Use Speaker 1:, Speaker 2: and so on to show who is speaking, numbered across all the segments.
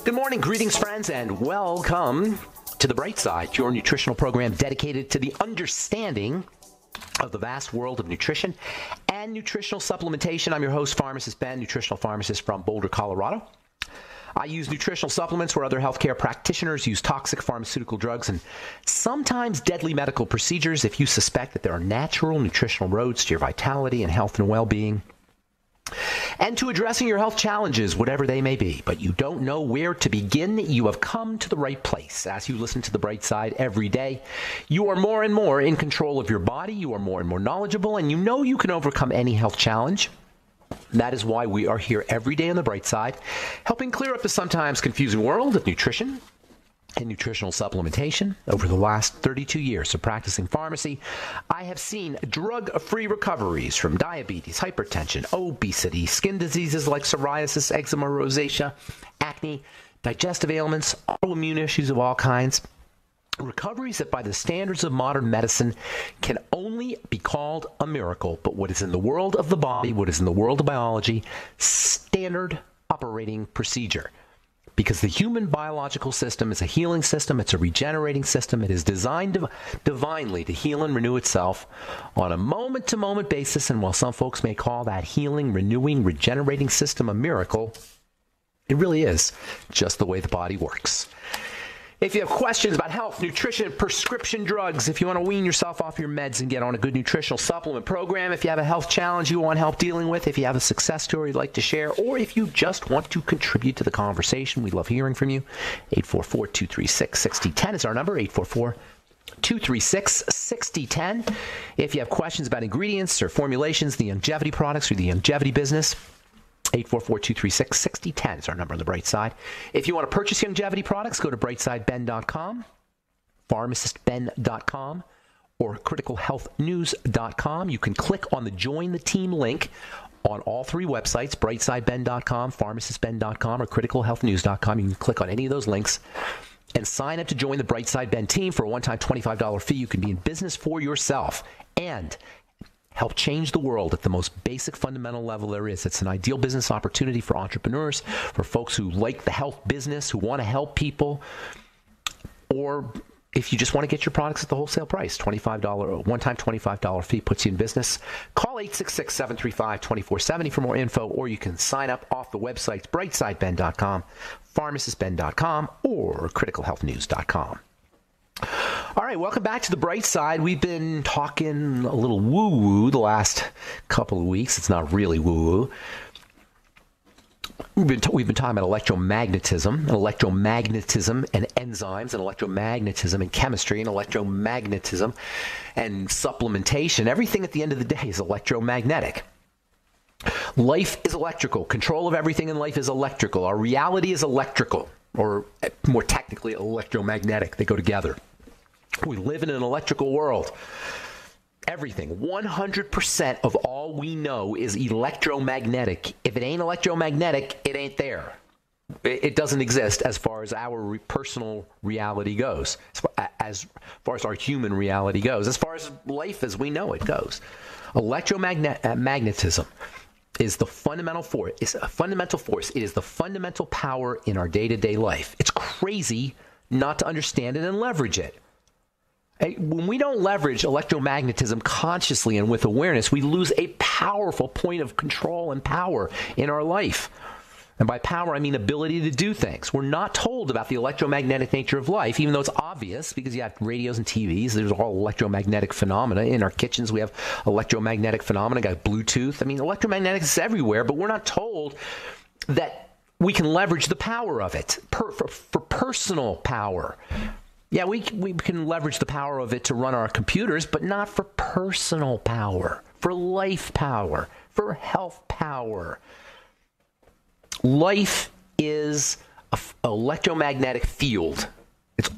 Speaker 1: Good morning, greetings, friends, and welcome to The Bright Side, your nutritional program dedicated to the understanding of the vast world of nutrition and nutritional supplementation. I'm your host, Pharmacist Ben, nutritional pharmacist from Boulder, Colorado. I use nutritional supplements where other healthcare practitioners use toxic pharmaceutical drugs and sometimes deadly medical procedures. If you suspect that there are natural nutritional roads to your vitality and health and well-being, and to addressing your health challenges, whatever they may be, but you don't know where to begin, you have come to the right place. As you listen to The Bright Side every day, you are more and more in control of your body, you are more and more knowledgeable, and you know you can overcome any health challenge. That is why we are here every day on The Bright Side, helping clear up the sometimes confusing world of nutrition and nutritional supplementation. Over the last 32 years of practicing pharmacy, I have seen drug-free recoveries from diabetes, hypertension, obesity, skin diseases like psoriasis, eczema, rosacea, acne, digestive ailments, autoimmune issues of all kinds. Recoveries that by the standards of modern medicine can only be called a miracle, but what is in the world of the body, what is in the world of biology, standard operating procedure. Because the human biological system is a healing system, it's a regenerating system, it is designed divinely to heal and renew itself on a moment-to-moment basis, and while some folks may call that healing, renewing, regenerating system a miracle, it really is just the way the body works. If you have questions about health, nutrition, prescription drugs, if you want to wean yourself off your meds and get on a good nutritional supplement program, if you have a health challenge you want help dealing with, if you have a success story you'd like to share, or if you just want to contribute to the conversation, we love hearing from you. 844-236-6010 is our number, 844-236-6010. If you have questions about ingredients or formulations, the longevity products or the longevity business, 844-236-6010 is our number on The Bright Side. If you want to purchase longevity products, go to brightsideben.com, pharmacistben.com, or criticalhealthnews.com. You can click on the Join the Team link on all three websites, brightsideben.com, pharmacistben.com, or criticalhealthnews.com. You can click on any of those links and sign up to join the Bright Side Ben team for a one-time $25 fee. You can be in business for yourself and help change the world at the most basic fundamental level there is. It's an ideal business opportunity for entrepreneurs, for folks who like the health business, who want to help people, or if you just want to get your products at the wholesale price. $25, one-time $25 fee puts you in business. Call 866-735-2470 for more info, or you can sign up off the websites brightsideben.com, pharmacistben.com, or criticalhealthnews.com. All right, welcome back to The Bright Side. We've been talking a little woo-woo the last couple of weeks. It's not really woo-woo. We've been talking about electromagnetism and enzymes, and electromagnetism and chemistry, and electromagnetism and supplementation. Everything at the end of the day is electromagnetic. Life is electrical. Control of everything in life is electrical. Our reality is electrical, or more technically, electromagnetic. They go together. We live in an electrical world. Everything, 100% of all we know is electromagnetic. If it ain't electromagnetic, it ain't there. It doesn't exist as far as our personal reality goes, as far as our human reality goes, as far as life as we know it goes. Electromagnetism is the fundamental force. It's a fundamental force. It is the fundamental power in our day-to-day life. It's crazy not to understand it and leverage it. When we don't leverage electromagnetism consciously and with awareness, we lose a powerful point of control and power in our life. And by power, I mean ability to do things. We're not told about the electromagnetic nature of life, even though it's obvious because you have radios and TVs. There's all electromagnetic phenomena. In our kitchens, we have electromagnetic phenomena. Got Bluetooth. I mean, electromagnetic is everywhere, but we're not told that we can leverage the power of it for personal power. Yeah, we can leverage the power of it to run our computers, but not for personal power, for life power, for health power. Life is an electromagnetic field.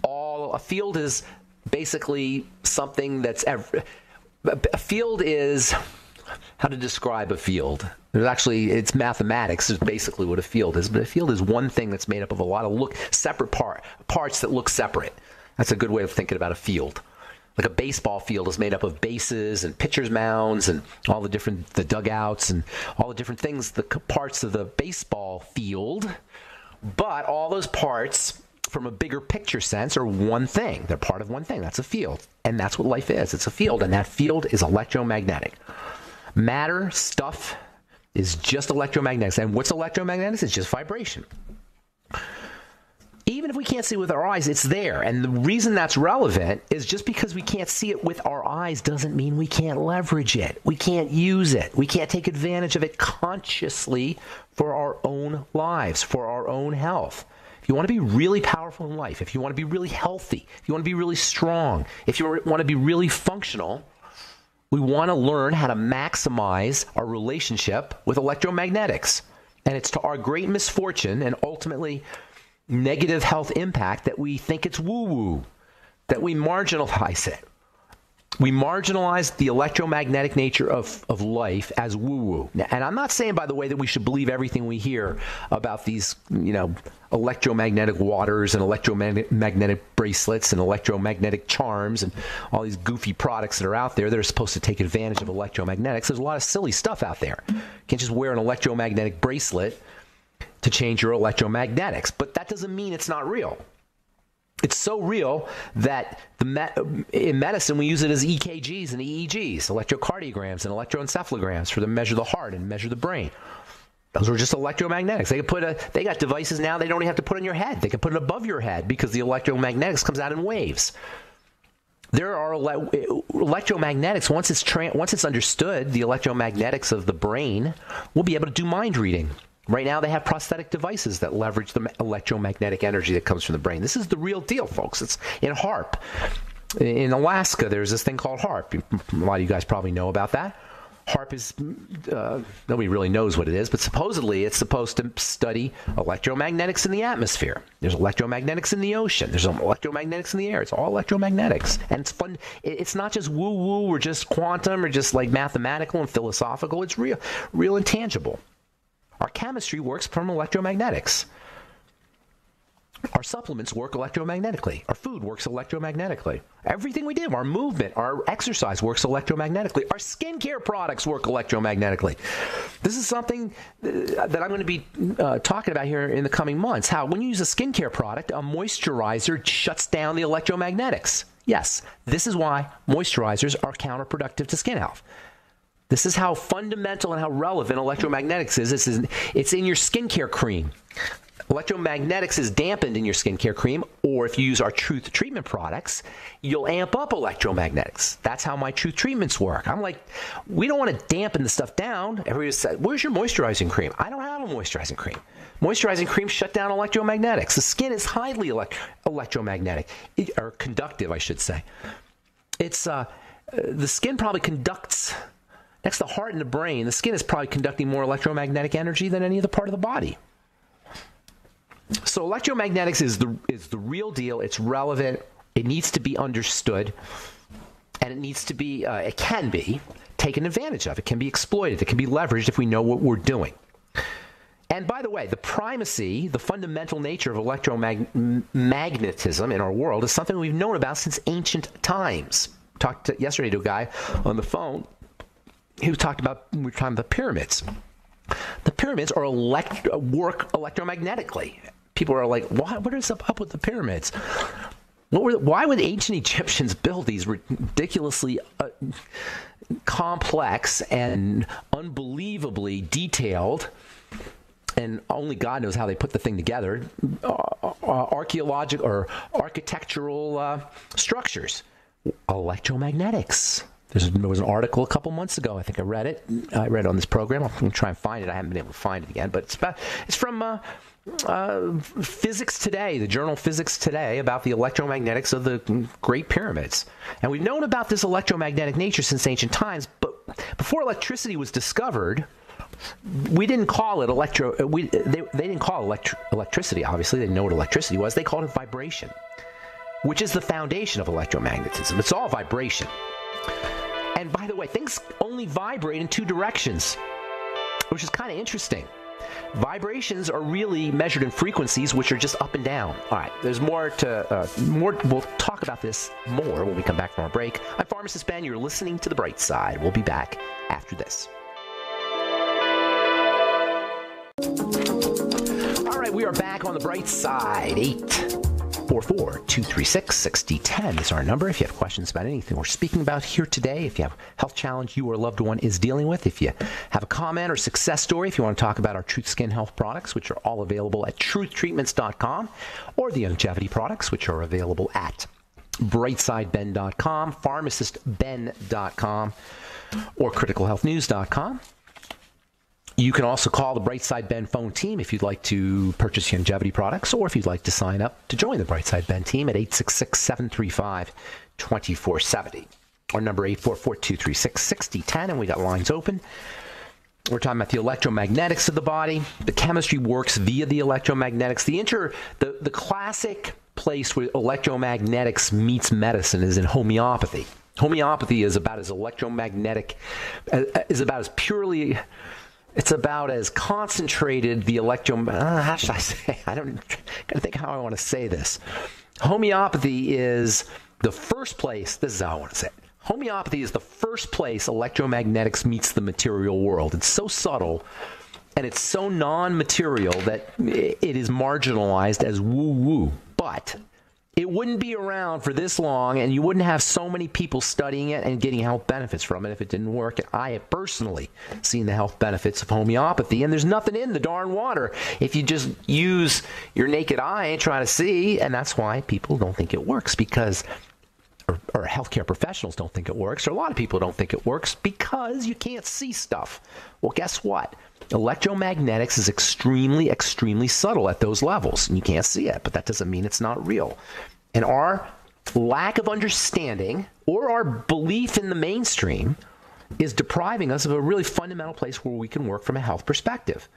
Speaker 1: A field is basically something that's a field is, how to describe a field. It's mathematics is basically what a field is, but a field is one thing that's made up of a lot of separate parts that look separate. That's a good way of thinking about a field. Like a baseball field is made up of bases and pitcher's mounds and all the dugouts and all the different things, the parts of the baseball field. But all those parts, from a bigger picture sense, are one thing. They're part of one thing. That's a field. And that's what life is. It's a field, and that field is electromagnetic. Matter, stuff, is just electromagnetics. And what's electromagnetics? It's just vibration. Even if we can't see it with our eyes, it's there. And the reason that's relevant is just because we can't see it with our eyes doesn't mean we can't leverage it. We can't use it. We can't take advantage of it consciously for our own lives, for our own health. If you want to be really powerful in life, if you want to be really healthy, if you want to be really strong, if you want to be really functional, we want to learn how to maximize our relationship with electromagnetics. And it's to our great misfortune and ultimately negative health impact that we think it's woo-woo, that we marginalize it. We marginalize the electromagnetic nature of life as woo-woo. And I'm not saying, by the way, that we should believe everything we hear about these, electromagnetic waters and electromagnetic bracelets and electromagnetic charms and all these goofy products that are out there that are supposed to take advantage of electromagnetics. There's a lot of silly stuff out there. You can't just wear an electromagnetic bracelet to change your electromagnetics. But that doesn't mean it's not real. It's so real that in medicine we use it as EKGs and EEGs, electrocardiograms and electroencephalograms, for to measure the heart and measure the brain. Those are just electromagnetics. They got devices now they don't even have to put on your head. They can put it above your head because the electromagnetics comes out in waves. There are electromagnetics. Once it's understood, the electromagnetics of the brain, we'll be able to do mind reading. Right now, they have prosthetic devices that leverage the electromagnetic energy that comes from the brain. This is the real deal, folks. It's in HAARP. In Alaska, there's this thing called HAARP. A lot of you guys probably know about that. HAARP is, nobody really knows what it is, but supposedly it's supposed to study electromagnetics in the atmosphere. There's electromagnetics in the ocean. There's electromagnetics in the air. It's all electromagnetics. And it's fun. It's not just woo-woo or just quantum or just like mathematical and philosophical. It's real and tangible. Our chemistry works from electromagnetics. Our supplements work electromagnetically. Our food works electromagnetically. Everything we do, our movement, our exercise works electromagnetically. Our skincare products work electromagnetically. This is something that I'm going to be talking about here in the coming months. How when you use a skincare product, a moisturizer shuts down the electromagnetics. Yes, this is why moisturizers are counterproductive to skin health. This is how fundamental and how relevant electromagnetics is. It's in your skincare cream. Electromagnetics is dampened in your skincare cream, or if you use our Truth treatment products, you'll amp up electromagnetics. That's how my Truth treatments work. I'm like, we don't want to dampen the stuff down. Everybody says, where's your moisturizing cream? I don't have a moisturizing cream. Moisturizing cream shut down electromagnetics. The skin is highly electromagnetic, or conductive, I should say. It's the skin probably conducts. Next to the heart and the brain, the skin is probably conducting more electromagnetic energy than any other part of the body. So electromagnetics is the real deal. It's relevant. It needs to be understood, and it can be taken advantage of. It can be exploited. It can be leveraged if we know what we're doing. And by the way, the primacy, the fundamental nature of electromagnetism in our world is something we've known about since ancient times. Talked yesterday to a guy on the phone. We were talking about the pyramids. The pyramids work electromagnetically. People are like, what is up with the pyramids? Why would ancient Egyptians build these ridiculously complex and unbelievably detailed, and only God knows how they put the thing together, archaeological or architectural structures? Electromagnetics. There was an article a couple months ago. I think I read it. I read it on this program. I'm going to try and find it. I haven't been able to find it again. But it's from Physics Today, the journal Physics Today, about the electromagnetics of the Great Pyramids. And we've known about this electromagnetic nature since ancient times. But before electricity was discovered, we didn't call it they didn't call it electricity, obviously. They didn't know what electricity was. They called it vibration, which is the foundation of electromagnetism. It's all vibration. And by the way, things only vibrate in two directions, which is kind of interesting. Vibrations are really measured in frequencies, which are just up and down. All right, there's more. We'll talk about this more when we come back from our break. I'm Pharmacist Ben. You're listening to The Bright Side. We'll be back after this. All right, we are are back on the bright side. 844-236-6010 is our number. If you have questions about anything we're speaking about here today, if you have a health challenge you or a loved one is dealing with, if you have a comment or success story, if you want to talk about our Truth Skin Health products, which are all available at truthtreatments.com, or the longevity products, which are available at brightsideben.com, pharmacistben.com, or criticalhealthnews.com. You can also call the Brightside Ben phone team if you'd like to purchase longevity products, or if you'd like to sign up to join the Brightside Ben team at 866-735-2470. Our number 844-236-6010, and we got lines open. We're talking about the electromagnetics of the body. The chemistry works via the electromagnetics. The classic place where electromagnetics meets medicine is in homeopathy. Homeopathy is about as electromagnetic, is about as purely... It's about as concentrated how should I say? I don't gotta think how I want to say this. Homeopathy is the first place. This is how I want to say it. Homeopathy is the first place electromagnetics meets the material world. It's so subtle, and it's so non-material that it is marginalized as woo-woo. But it wouldn't be around for this long, and you wouldn't have so many people studying it and getting health benefits from it if it didn't work. And I have personally seen the health benefits of homeopathy, and there's nothing in the darn water if you just use your naked eye and try to see, and that's why people don't think it works, because or healthcare professionals don't think it works, or a lot of people don't think it works because you can't see stuff. Well, guess what? Electromagnetics is extremely, extremely subtle at those levels, and you can't see it, but that doesn't mean it's not real. And our lack of understanding or our belief in the mainstream is depriving us of a really fundamental place where we can work from a health perspective.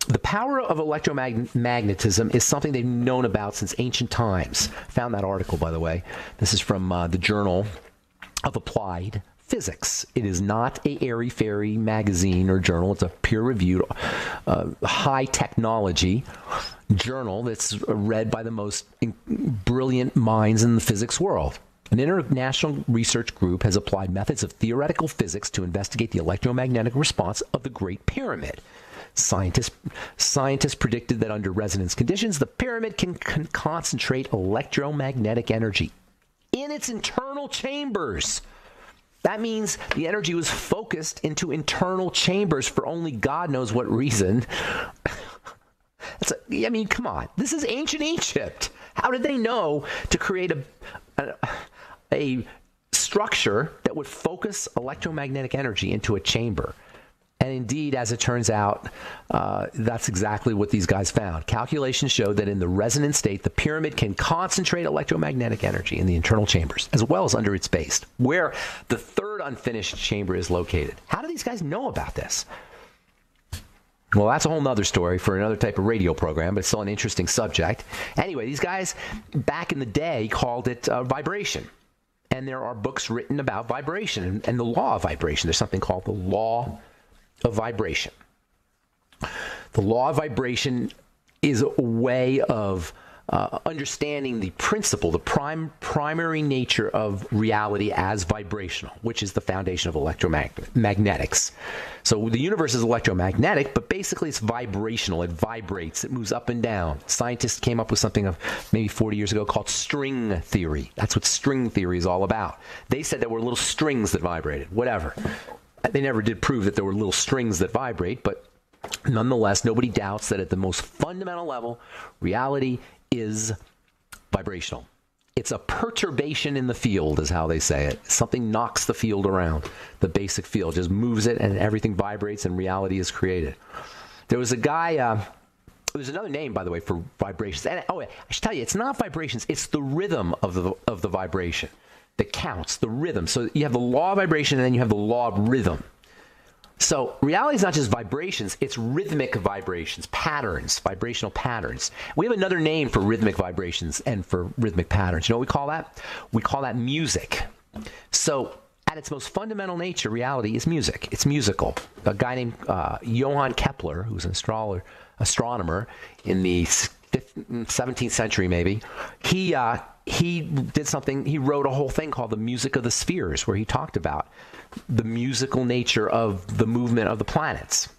Speaker 1: The power of electromagnetism is something they've known about since ancient times. I found that article, by the way. This is from the Journal of Applied Physics. It is not a airy-fairy magazine or journal. It's a peer-reviewed, high-technology journal that's read by the most brilliant minds in the physics world. An international research group has applied methods of theoretical physics to investigate the electromagnetic response of the Great Pyramid. Scientists predicted that under resonance conditions, the pyramid can concentrate electromagnetic energy in its internal chambers. That means the energy was focused into internal chambers for only God knows what reason. Come on. This is ancient Egypt. How did they know to create a structure that would focus electromagnetic energy into a chamber? And indeed, as it turns out, that's exactly what these guys found. Calculations showed that in the resonant state, the pyramid can concentrate electromagnetic energy in the internal chambers, as well as under its base, where the third unfinished chamber is located. How do these guys know about this? Well, that's a whole nother story for another type of radio program, but it's still an interesting subject. Anyway, these guys back in the day called it vibration. And there are books written about vibration and the law of vibration. There's something called the law of vibration. The law of vibration is a way of understanding the principle, the primary nature of reality as vibrational, which is the foundation of electromagnetics. So the universe is electromagnetic, but basically it's vibrational. It vibrates. It moves up and down. Scientists came up with something of maybe 40 years ago called string theory. That's what string theory is all about. They said there were little strings that vibrated, whatever. They never did prove that there were little strings that vibrate, but nonetheless, nobody doubts that at the most fundamental level, reality is vibrational. It's a perturbation in the field, is how they say it. Something knocks the field around. The basic field just moves it, and everything vibrates, and reality is created. There was a guy... there's another name, by the way, for vibrations. And, I should tell you, it's not vibrations. It's the rhythm of the vibration that counts, the rhythm. So you have the law of vibration, and then you have the law of rhythm. So reality is not just vibrations, it's rhythmic vibrations, patterns, vibrational patterns. We have another name for rhythmic vibrations and for rhythmic patterns. You know what we call that? We call that music. So at its most fundamental nature, reality is music. It's musical. A guy named Johann Kepler, who's an astronomer in the 17th century maybe, he did something, he wrote a whole thing called The Music of the Spheres, where he talked about the musical nature of the movement of the planets.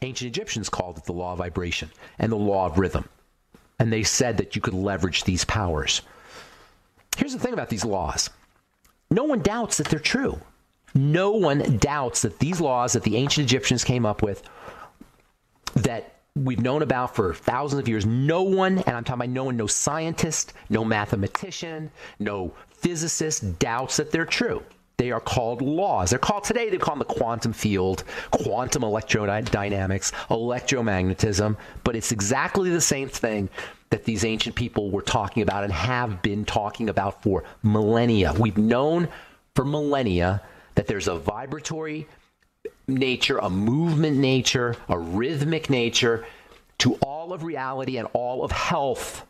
Speaker 1: Ancient Egyptians called it the law of vibration and the law of rhythm. And they said that you could leverage these powers. Here's the thing about these laws. No one doubts that they're true. No one doubts that these laws that the ancient Egyptians came up with, that we've known about for thousands of years, no one, and I'm talking about no one, no scientist, no mathematician, no physicist doubts that they're true. They are called laws. They're called today, they call them the quantum field, quantum electrodynamics, electromagnetism, but it's exactly the same thing that these ancient people were talking about and have been talking about for millennia. We've known for millennia that there's a vibratory nature, a movement nature, a rhythmic nature to all of reality and all of health.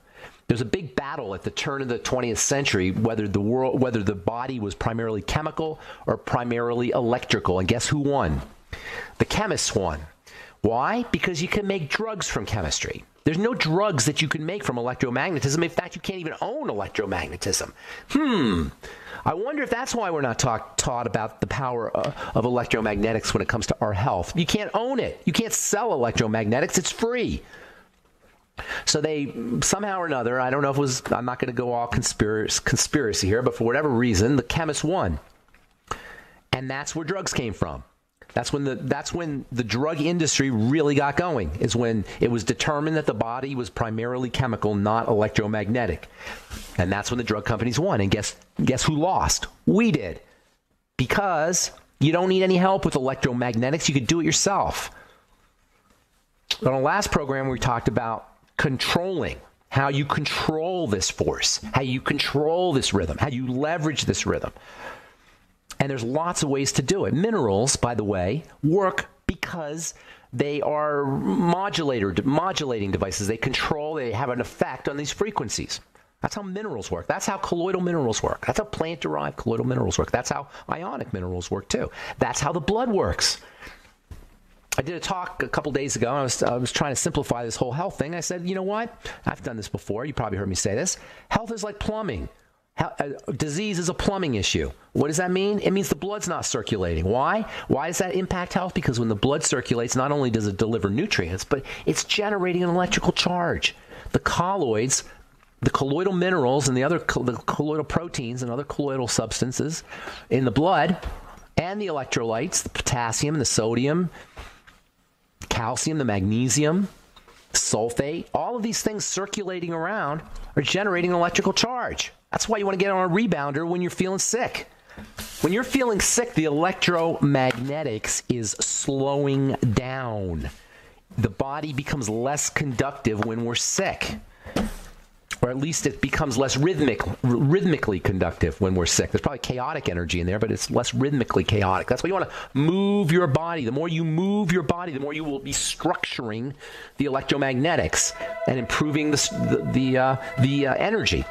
Speaker 1: There's a big battle at the turn of the 20th century whether the body was primarily chemical or primarily electrical. And guess who won? The chemists won. Why? Because you can make drugs from chemistry. There's no drugs that you can make from electromagnetism. In fact, you can't even own electromagnetism. I wonder if that's why we're not taught about the power of electromagnetics when it comes to our health. You can't own it. You can't sell electromagnetics. It's free. So they, somehow or another, I don't know if it was, I'm not going to go all conspiracy here, but for whatever reason, the chemists won. And that's where drugs came from. That's when the drug industry really got going, is when it was determined that the body was primarily chemical, not electromagnetic. And that's when the drug companies won. And guess who lost? We did. Because you don't need any help with electromagnetics. You could do it yourself. On the last program, we talked about controlling, how you control this force, how you control this rhythm, how you leverage this rhythm. And there's lots of ways to do it. Minerals, by the way, work because they are modulating devices. They have an effect on these frequencies. That's how minerals work. That's how colloidal minerals work. That's how plant-derived colloidal minerals work. That's how ionic minerals work too. That's how the blood works. I did a talk a couple days ago. I was trying to simplify this whole health thing. I said, you know what? I've done this before. You probably heard me say this. Health is like plumbing. Disease is a plumbing issue. What does that mean? It means the blood's not circulating. Why? Why does that impact health? Because when the blood circulates, not only does it deliver nutrients, but it's generating an electrical charge. The colloids, the colloidal minerals, and the colloidal proteins and other colloidal substances in the blood, and the electrolytes, the potassium, the sodium, calcium, the magnesium, sulfate, all of these things circulating around are generating an electrical charge. That's why you want to get on a rebounder when you're feeling sick. When you're feeling sick, the electromagnetics is slowing down. The body becomes less conductive when we're sick. Or at least it becomes less rhythmically conductive when we're sick. There's probably chaotic energy in there, but it's less rhythmically chaotic. That's why you want to move your body. The more you move your body, the more you will be structuring the electromagnetics and improving the energy,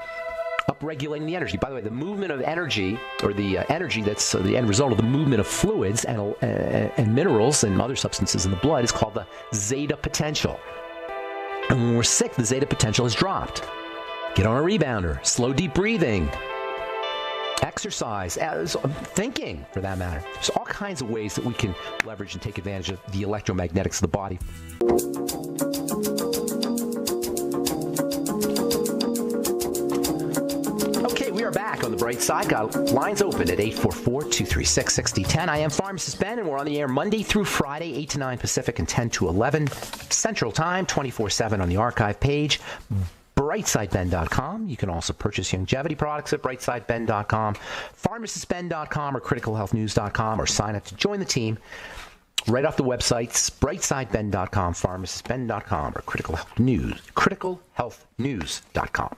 Speaker 1: upregulating the energy. By the way, the movement of energy, or the energy that's the end result of the movement of fluids and minerals and other substances in the blood, is called the zeta potential. And when we're sick, the zeta potential is dropped. Get on a rebounder, slow deep breathing, exercise, thinking for that matter. There's all kinds of ways that we can leverage and take advantage of the electromagnetics of the body. Okay, we are back on the bright side. Got lines open at 844-236-6010. I am Pharmacist Ben, and we're on the air Monday through Friday, 8 to 9 Pacific and 10 to 11 Central Time, 24/7 on the archive page. brightsideben.com. You can also purchase longevity products at brightsideben.com, pharmacistben.com, or criticalhealthnews.com, or sign up to join the team right off the websites, brightsideben.com, pharmacistben.com, or criticalhealthnews.com.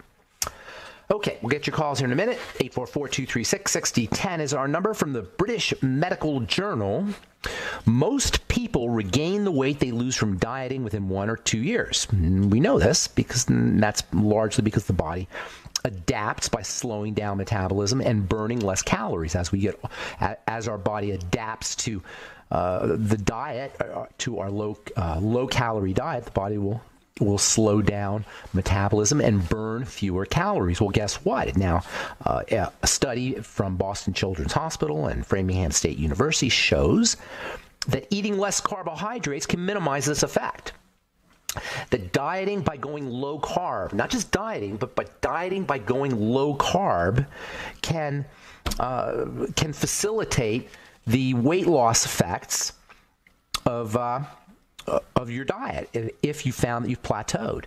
Speaker 1: Okay, we'll get your calls here in a minute. 844-236-6010 is our number. From the British Medical Journal. Most people regain the weight they lose from dieting within 1 or 2 years. We know this because that's largely because the body adapts by slowing down metabolism and burning less calories as our body adapts to the diet, to our low calorie diet. The body will slow down metabolism and burn fewer calories. Well, guess what? Now, a study from Boston Children's Hospital and Framingham State University shows that eating less carbohydrates can minimize this effect. That dieting by going low carb, not just dieting, but dieting by going low carb can facilitate the weight loss effects of your diet if you found that you've plateaued.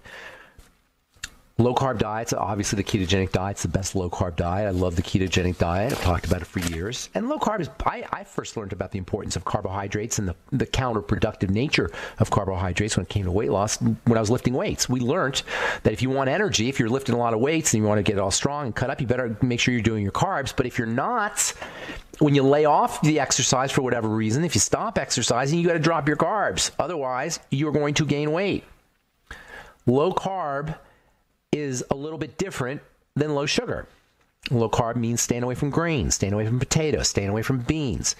Speaker 1: Low carb diets, obviously the ketogenic diet's the best low carb diet. I love the ketogenic diet. I've talked about it for years. And low carb is, I first learned about the importance of carbohydrates and the counterproductive nature of carbohydrates when it came to weight loss when I was lifting weights. We learned that if you want energy, if you're lifting a lot of weights and you want to get it all strong and cut up, you better make sure you're doing your carbs. But if you're not, when you lay off the exercise for whatever reason, if you stop exercising, you got to drop your carbs. Otherwise, you're going to gain weight. Low carb is a little bit different than low sugar. Low carb means staying away from grains, staying away from potatoes, staying away from beans.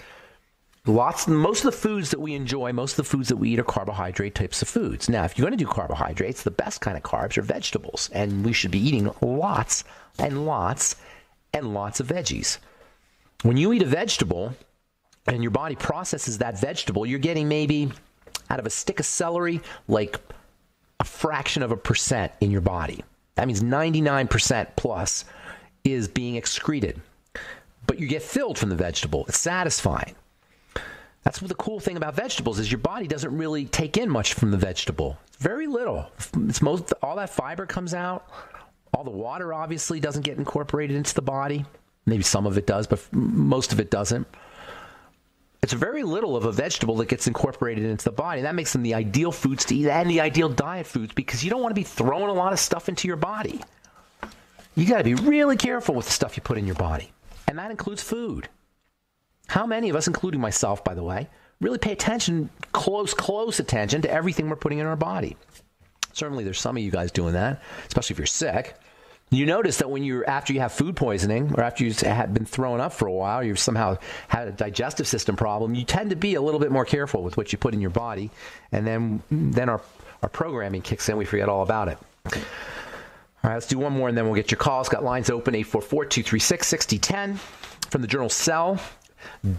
Speaker 1: Most of the foods that we enjoy, most of the foods that we eat are carbohydrate types of foods. Now, if you're going to do carbohydrates, the best kind of carbs are vegetables, and we should be eating lots and lots and lots of veggies. When you eat a vegetable and your body processes that vegetable, you're getting maybe out of a stick of celery, like a fraction of a percent in your body. That means 99% plus is being excreted. But you get filled from the vegetable. It's satisfying. That's what the cool thing about vegetables is your body doesn't really take in much from the vegetable. Very little. All that fiber comes out. All the water obviously doesn't get incorporated into the body. Maybe some of it does, but most of it doesn't. It's very little of a vegetable that gets incorporated into the body. That makes them the ideal foods to eat and the ideal diet foods because you don't want to be throwing a lot of stuff into your body. You got to be really careful with the stuff you put in your body. And that includes food. How many of us, including myself, by the way, really pay attention, close attention to everything we're putting in our body? Certainly there's some of you guys doing that, especially if you're sick. You notice that after you have food poisoning or after you've been thrown up for a while, you've somehow had a digestive system problem, you tend to be a little bit more careful with what you put in your body. And then our programming kicks in. We forget all about it. All right, let's do one more and then we'll get your calls. Got lines open, 844-236-6010 from the journal Cell.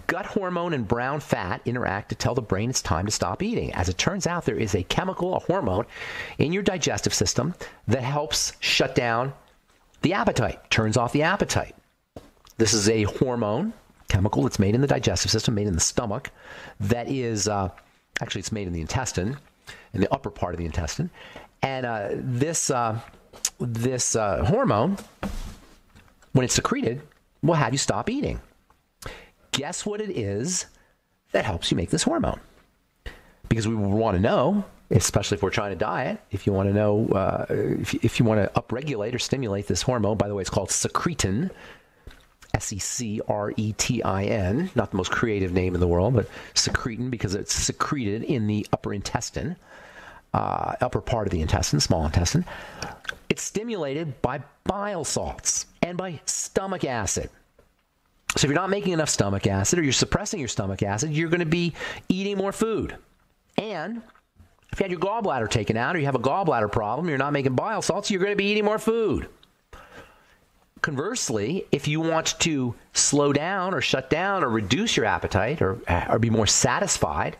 Speaker 1: Gut hormone and brown fat interact to tell the brain it's time to stop eating. As it turns out, there is a hormone in your digestive system that helps shut down the appetite, turns off the appetite. This is a hormone, chemical that's made in the digestive system, made in the stomach, that is, actually it's made in the intestine, in the upper part of the intestine. And this hormone, when it's secreted, will have you stop eating. Guess what it is that helps you make this hormone? Because we want to know, especially if we're trying to diet, if you want to know, if you want to upregulate or stimulate this hormone, by the way, it's called secretin, S-E-C-R-E-T-I-N, not the most creative name in the world, but secretin because it's secreted in the upper intestine, upper part of the intestine, small intestine. It's stimulated by bile salts and by stomach acid. So if you're not making enough stomach acid or you're suppressing your stomach acid, you're going to be eating more food. And if you had your gallbladder taken out or you have a gallbladder problem, you're not making bile salts, you're going to be eating more food. Conversely, if you want to slow down or shut down or reduce your appetite or be more satisfied,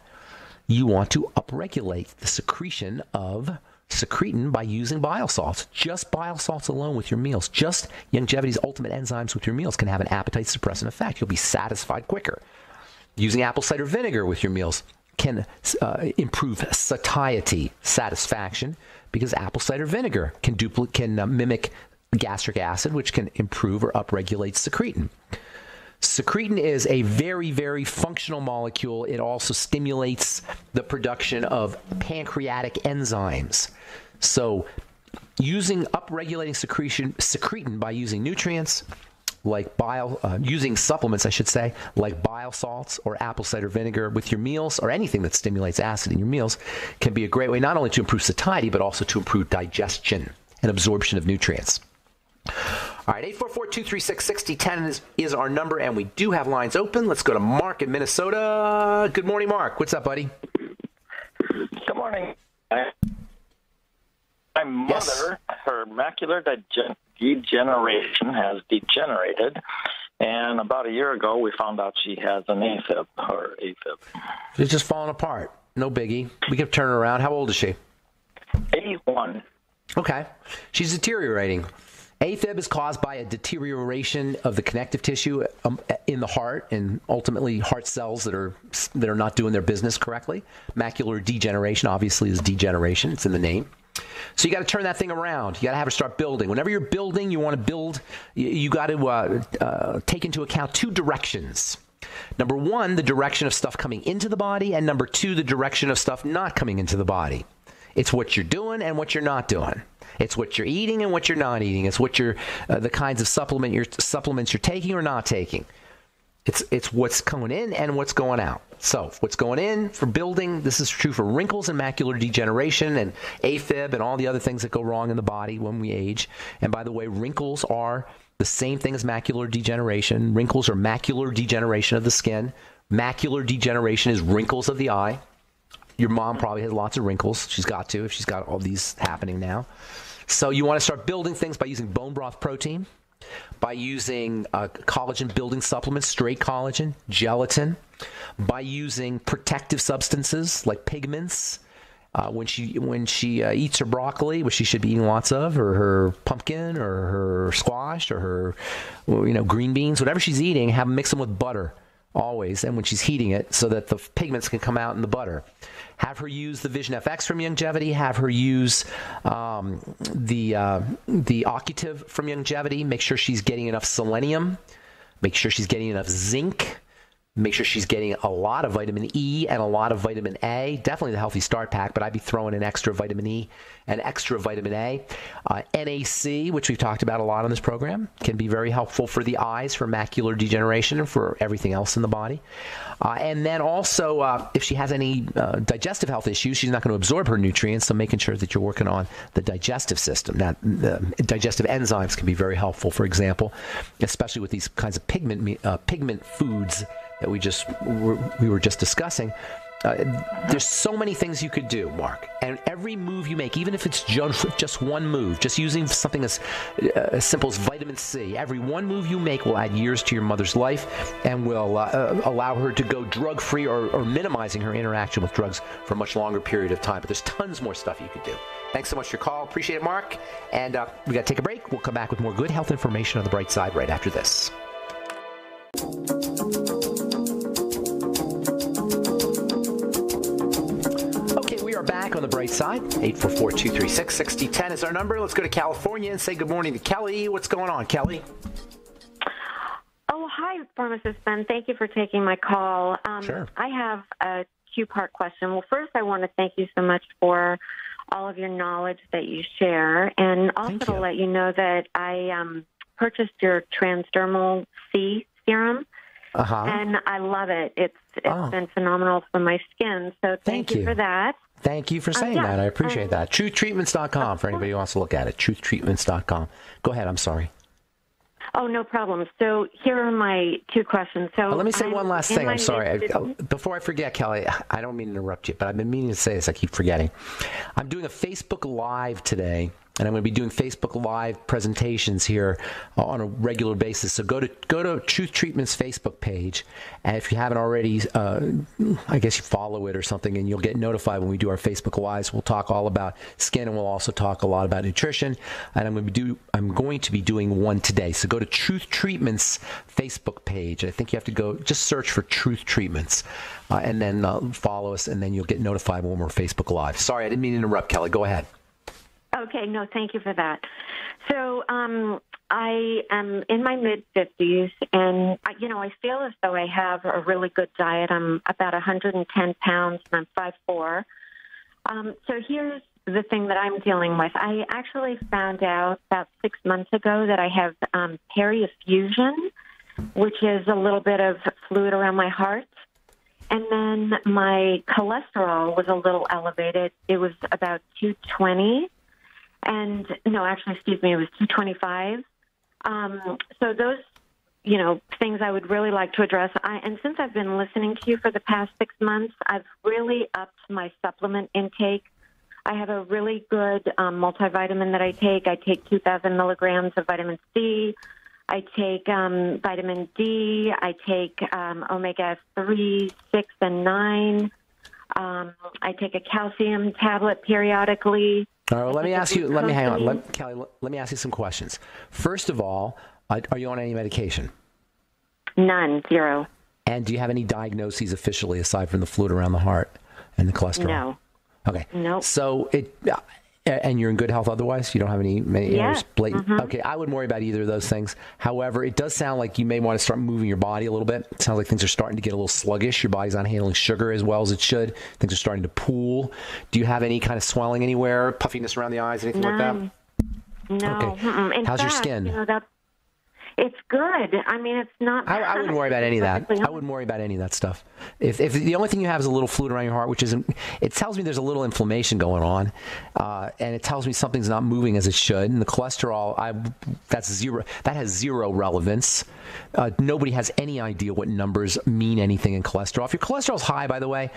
Speaker 1: you want to upregulate the secretion of secretin by using bile salts. Just bile salts alone with your meals, just Longevity's ultimate enzymes with your meals can have an appetite suppressant effect. You'll be satisfied quicker. Using apple cider vinegar with your meals can improve satiety, satisfaction, because apple cider vinegar can mimic gastric acid, which can improve or upregulate secretin. Secretin is a very, very functional molecule. It also stimulates the production of pancreatic enzymes. So upregulating secretin by using nutrients, like using supplements, I should say, like bile salts or apple cider vinegar with your meals or anything that stimulates acid in your meals can be a great way not only to improve satiety, but also to improve digestion and absorption of nutrients. All right, 844-236-6010 is our number, and we do have lines open. Let's go to Mark in Minnesota. Good morning, Mark. What's up, buddy?
Speaker 2: Good morning. My mother, her macular degeneration has degenerated, And about a year ago, we found out she has an AFib, or AFib.
Speaker 1: She's just falling apart. No biggie. We can turn her around. How old is she?
Speaker 2: 81.
Speaker 1: Okay. She's deteriorating. AFib is caused by a deterioration of the connective tissue in the heart, and ultimately heart cells that are not doing their business correctly. Macular degeneration obviously is degeneration. It's in the name. So you got to turn that thing around. You got to have her start building. Whenever you're building, you want to build. You got to take into account two directions. Number one, the direction of stuff coming into the body, and number two, the direction of stuff not coming into the body. It's what you're doing and what you're not doing. It's what you're eating and what you're not eating. It's what you're the kinds of supplements you're taking or not taking. It's what's coming in and what's going out. So what's going in for building, this is true for wrinkles and macular degeneration and AFib and all the other things that go wrong in the body when we age. And by the way, wrinkles are the same thing as macular degeneration. Wrinkles are macular degeneration of the skin. Macular degeneration is wrinkles of the eye. Your mom probably has lots of wrinkles. She's got to, if she's got all these happening now. So you want to start building things by using bone broth protein, by using collagen building supplements, straight collagen, gelatin, by using protective substances like pigments. When she eats her broccoli, which she should be eating lots of, or her pumpkin, or her squash, or her green beans, whatever she's eating, mix them with butter always, and when she's heating it, so that the pigments can come out in the butter. Have her use the Vision FX from Youngevity. Have her use the Occutive from Youngevity. Make sure she's getting enough selenium. Make sure she's getting enough zinc. Make sure she's getting a lot of vitamin E and a lot of vitamin A. Definitely the Healthy Start Pack, but I'd be throwing in extra vitamin E and extra vitamin A. NAC, which we've talked about a lot on this program, can be very helpful for the eyes, for macular degeneration, and for everything else in the body. And then also, if she has any digestive health issues, she's not going to absorb her nutrients, so making sure that you're working on the digestive system. Now, digestive enzymes can be very helpful, for example, especially with these kinds of pigment foods that we were just discussing. There's so many things you could do, Mark. And every move you make, even if it's just one move, just using something as simple as vitamin C, every one move you make will add years to your mother's life and will allow her to go drug-free or minimizing her interaction with drugs for a much longer period of time. But there's tons more stuff you could do. Thanks so much for your call. Appreciate it, Mark. And we got to take a break. We'll come back with more good health information on the bright side right after this. Back on the bright side. 844-236-6010 is our number. Let's go to California and say good morning to Kelly. What's going on, Kelly?
Speaker 3: Oh, hi, Pharmacist Ben. Thank you for taking my call.
Speaker 1: Sure.
Speaker 3: I have a two-part question. Well, first, I want to thank you so much for all of your knowledge that you share, and also to let you know that I purchased your transdermal C serum. And I love it. It's been phenomenal for my skin. So thank you for that.
Speaker 1: Thank you for saying that. I appreciate that. TruthTreatments.com for anybody who wants to look at it. TruthTreatments.com. Go ahead. I'm sorry.
Speaker 3: Oh, no problem. So here are my two questions. So
Speaker 1: let me say one last thing. I'm sorry. Before I forget, Kelly, I don't mean to interrupt you, but I've been meaning to say this. I keep forgetting. I'm doing a Facebook Live today, and I'm going to be doing Facebook Live presentations here on a regular basis. So go to Truth Treatment's Facebook page, and if you haven't already, I guess you follow it or something, and you'll get notified when we do our Facebook Lives. We'll talk all about skin, and we'll also talk a lot about nutrition. And I'm going to be doing one today. So go to Truth Treatment's Facebook page. I think you have to just search for Truth Treatments, and then follow us, and then you'll get notified when we're Facebook Live. Sorry, I didn't mean to interrupt, Kelly. Go ahead.
Speaker 3: Okay, no, thank you for that. So I am in my mid-50s, and, I feel as though I have a really good diet. I'm about 110 pounds, and I'm 5'4". So here's the thing that I'm dealing with. I actually found out about 6 months ago that I have perieffusion, which is a little bit of fluid around my heart. And then my cholesterol was a little elevated. It was about 220. And no, actually, excuse me, it was 225. So those, things I would really like to address. And since I've been listening to you for the past 6 months, I've really upped my supplement intake. I have a really good multivitamin that I take. I take 2,000 milligrams of vitamin C. I take vitamin D. I take omega-3, 6, and 9. I take a calcium tablet periodically.
Speaker 1: All right, well, let me ask you. Let me hang on, Kelly. Let me ask you some questions. First of all, are you on any medication?
Speaker 3: None, 0.
Speaker 1: And do you have any diagnoses officially aside from the fluid around the heart and the cholesterol?
Speaker 3: No.
Speaker 1: Okay.
Speaker 3: Nope.
Speaker 1: So and you're in good health otherwise? You don't have any blatant?
Speaker 3: Mm-hmm.
Speaker 1: Okay, I wouldn't worry about either of those things. However, it does sound like you may want to start moving your body a little bit. It sounds like things are starting to get a little sluggish. Your body's not handling sugar as well as it should. Things are starting to pool. Do you have any kind of swelling anywhere, puffiness around the eyes, anything like that?
Speaker 3: No.
Speaker 1: Okay. How's your skin?
Speaker 3: It's good. I mean, it's not.
Speaker 1: I wouldn't worry about any of that. I wouldn't worry about any of that stuff. If the only thing you have is a little fluid around your heart, which isn't, it tells me there's a little inflammation going on, and it tells me something's not moving as it should. And the cholesterol, that's zero. That has zero relevance. Nobody has any idea what numbers mean anything in cholesterol. If your cholesterol's high, by the way,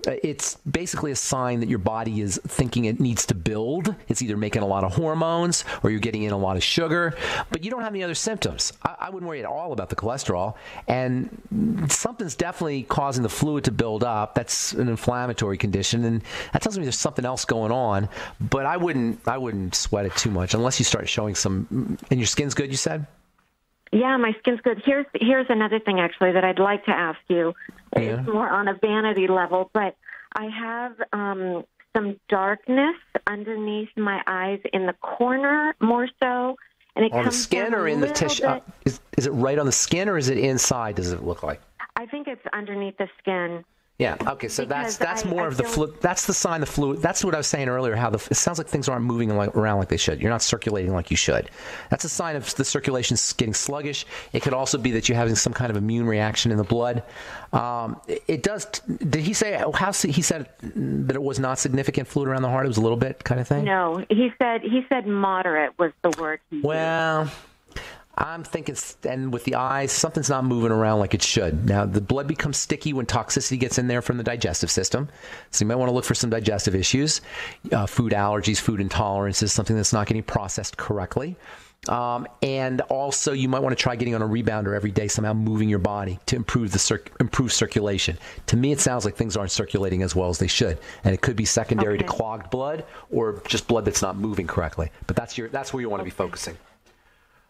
Speaker 1: it's basically a sign that your body is thinking it needs to build. It's either making a lot of hormones or you're getting in a lot of sugar, but you don't have any other symptoms. I wouldn't worry at all about the cholesterol, and something's definitely causing the fluid to build up. That's an inflammatory condition, and that tells me there's something else going on. But I wouldn't sweat it too much unless you start showing some. And your skin's good, you said?
Speaker 3: Yeah, my skin's good. Here's another thing actually that I'd like to ask you.
Speaker 1: Yeah.
Speaker 3: It's more on a vanity level, but I have some darkness underneath my eyes in the corner more so. And it
Speaker 1: on
Speaker 3: comes
Speaker 1: the skin or in the tissue? Is it right on the skin or is it inside? Does it look like?
Speaker 3: I think it's underneath the skin.
Speaker 1: Yeah. Okay. So that's more of the fluid. That's the sign of fluid. That's what I was saying earlier. How it sounds like things aren't moving around like they should. You're not circulating like you should. That's a sign of the circulation getting sluggish. It could also be that you're having some kind of immune reaction in the blood. It does. Did he say how? He said that it was not significant fluid around the heart. It was a little bit kind of thing.
Speaker 3: No, he said moderate was the word he used.
Speaker 1: Well, I'm thinking, and with the eyes, something's not moving around like it should. Now, the blood becomes sticky when toxicity gets in there from the digestive system. So you might want to look for some digestive issues, food allergies, food intolerances, something that's not getting processed correctly. And also, you might want to try getting on a rebounder every day, somehow moving your body to improve circulation. To me, it sounds like things aren't circulating as well as they should, and it could be secondary to clogged blood or just blood that's not moving correctly. But that's where you want to be focusing.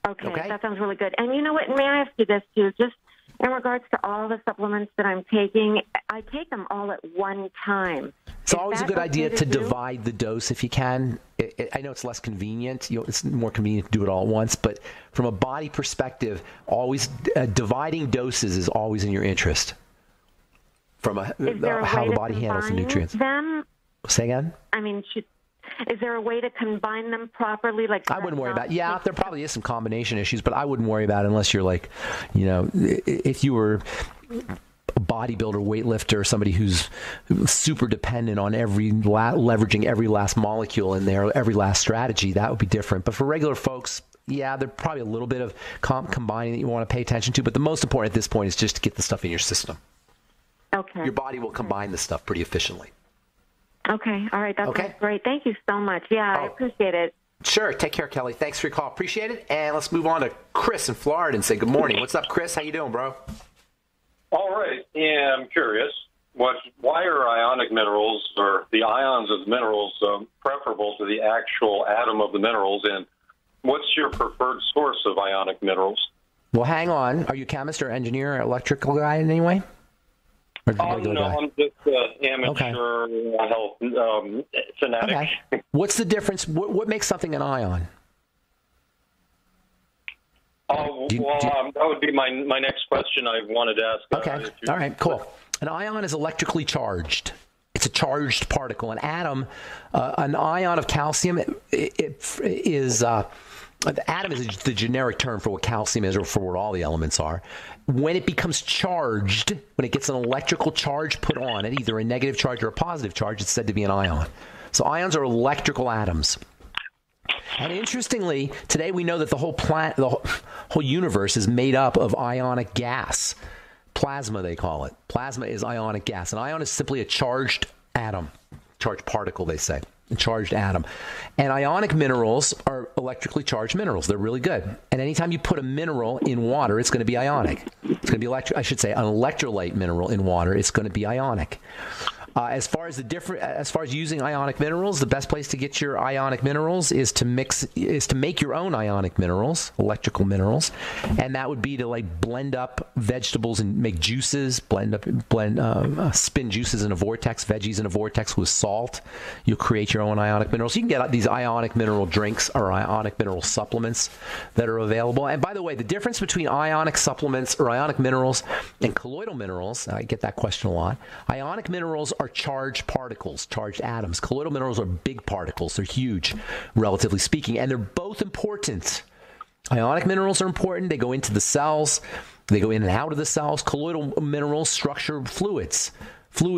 Speaker 3: Okay, that sounds really good. And you know what? May I ask you this too? Just in regards to all the supplements that I'm taking, I take them all at one time.
Speaker 1: It's always a good idea to divide the dose if you can. I know it's less convenient. It's more convenient to do it all at once. But from a body perspective, always dividing doses is always in your interest. From how the body handles the nutrients. Say again?
Speaker 3: I mean, is there a way to combine them properly? Like
Speaker 1: I wouldn't worry about it. Yeah, there probably is some combination issues, but I wouldn't worry about it unless you're like, if you were a bodybuilder, weightlifter, somebody who's super dependent on leveraging every last molecule in there, every last strategy, that would be different. But for regular folks, yeah, there's probably a little bit of combining that you want to pay attention to. But the most important at this point is just to get the stuff in your system.
Speaker 3: Okay.
Speaker 1: Your body will combine the stuff pretty efficiently.
Speaker 3: Okay. All right. That's great. Thank you so much. Yeah, I appreciate it.
Speaker 1: Sure. Take care, Kelly. Thanks for your call. Appreciate it. And let's move on to Chris in Florida and say good morning. What's up, Chris? How you doing, bro?
Speaker 4: All right. Yeah, I'm curious. Why are ionic minerals or the ions of minerals preferable to the actual atom of the minerals? And what's your preferred source of ionic minerals?
Speaker 1: Well, hang on. Are you a chemist or engineer or electrical guy in any way?
Speaker 4: No, I'm just amateur health fanatic.
Speaker 1: Okay. What's the difference? What makes something an ion?
Speaker 4: That would be my next question I wanted to ask.
Speaker 1: Okay. All right, cool. An ion is electrically charged. It's a charged particle. An atom, an ion of calcium, the atom is the generic term for what calcium is or for what all the elements are. When it becomes charged, when it gets an electrical charge put on it, either a negative charge or a positive charge, it's said to be an ion. So ions are electrical atoms. And interestingly, today we know that the whole universe is made up of ionic gas. Plasma, they call it. Plasma is ionic gas. An ion is simply a charged atom, charged particle, they say. charged atom. And ionic minerals are electrically charged minerals. They're really good. And anytime you put a mineral in water, it's going to be ionic. It's going to be an electrolyte mineral in water. It's going to be ionic. As far as using ionic minerals, the best place to get your ionic minerals is to make your own ionic minerals, electrical minerals, and that would be to blend up vegetables and make juices, spin juices in a vortex, veggies in a vortex with salt. You'll create your own ionic minerals. You can get these ionic mineral drinks or ionic mineral supplements that are available. And by the way, the difference between ionic supplements or ionic minerals and colloidal minerals, I get that question a lot. Ionic minerals are charged particles, charged atoms. Colloidal minerals are big particles. They're huge, relatively speaking, and they're both important. Ionic minerals are important. They go into the cells. They go in and out of the cells. Colloidal minerals structure fluids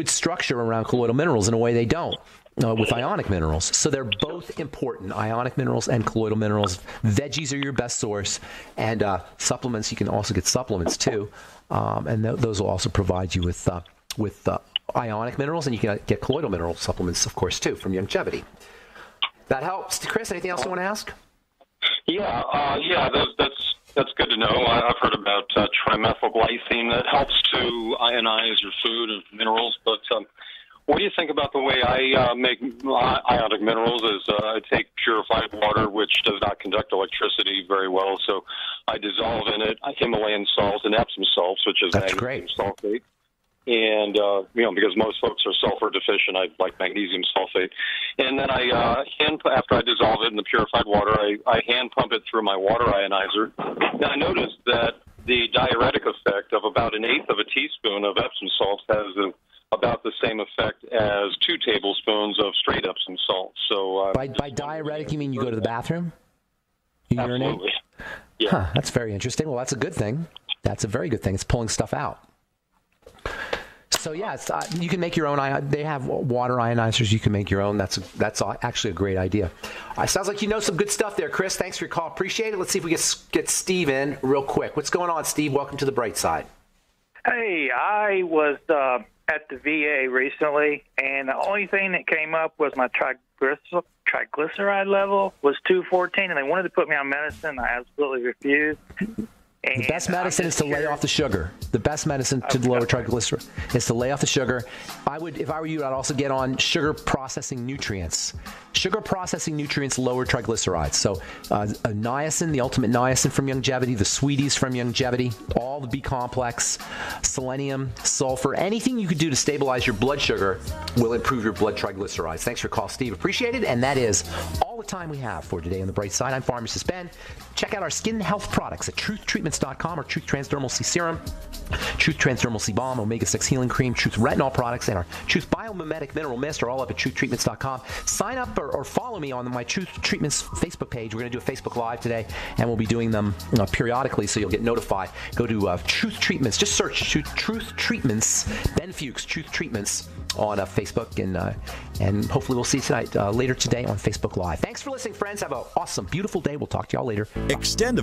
Speaker 1: structure around colloidal minerals in a way they don't with ionic minerals. So they're both important, ionic minerals and colloidal minerals. Veggies are your best source, and supplements, you can also get supplements too, and those will also provide you with ionic minerals, and you can get colloidal mineral supplements, of course, too, from Youngevity. That helps. Chris, anything else you want to ask?
Speaker 4: Yeah, that's good to know. I've heard about trimethylglycine that helps to ionize your food and minerals, but what do you think about the way I make ionic minerals? I take purified water, which does not conduct electricity very well, so I dissolve in it Himalayan salt and Epsom salts, which is magnesium sulfate. And, because most folks are sulfur deficient, I like magnesium sulfate. And then after I dissolve it in the purified water, I hand pump it through my water ionizer. And I noticed that the diuretic effect of about 1/8 of a teaspoon of Epsom salt has about the same effect as 2 tablespoons of straight Epsom salt. So
Speaker 1: by diuretic, you mean you go to the bathroom? You urinate?
Speaker 4: Absolutely. Yeah.
Speaker 1: Huh, that's very interesting. Well, that's a good thing. That's a very good thing. It's pulling stuff out. So yeah, you can make your own. They have water ionizers. You can make your own. That's actually a great idea. Sounds like you know some good stuff there, Chris. Thanks for your call. Appreciate it. Let's see if we get Steve in real quick. What's going on, Steve? Welcome to the bright side.
Speaker 5: Hey, I was at the VA recently, and the only thing that came up was my triglyceride level was 214, and they wanted to put me on medicine. I absolutely refused.
Speaker 1: The best medicine is to lay off the sugar. The best medicine to lower triglycerides is to lay off the sugar. If I were you, I'd also get on sugar processing nutrients. Sugar processing nutrients lower triglycerides. So niacin, the ultimate niacin from Youngevity, the sweeties from Youngevity, all the B complex, selenium, sulfur, anything you could do to stabilize your blood sugar will improve your blood triglycerides. Thanks for your call, Steve. Appreciate it. And that is all the time we have for today on the bright side. I'm Pharmacist Ben. Check out our skin health products at truthtreatments.com, or Truth Transdermal C Serum, Truth Transdermal C Balm, Omega-6 Healing Cream, Truth Retinol products, and our Truth Biomimetic Mineral Mist are all up at truthtreatments.com. Sign up or follow me on my Truth Treatments Facebook page. We're going to do a Facebook Live today, and we'll be doing them periodically, so you'll get notified. Go to Truth Treatments. Just search Truth Treatments, Ben Fuchs, Truth Treatments on Facebook, and hopefully we'll see you tonight, later today on Facebook Live. Thanks for listening, friends. Have an awesome, beautiful day. We'll talk to y'all later.
Speaker 6: Extend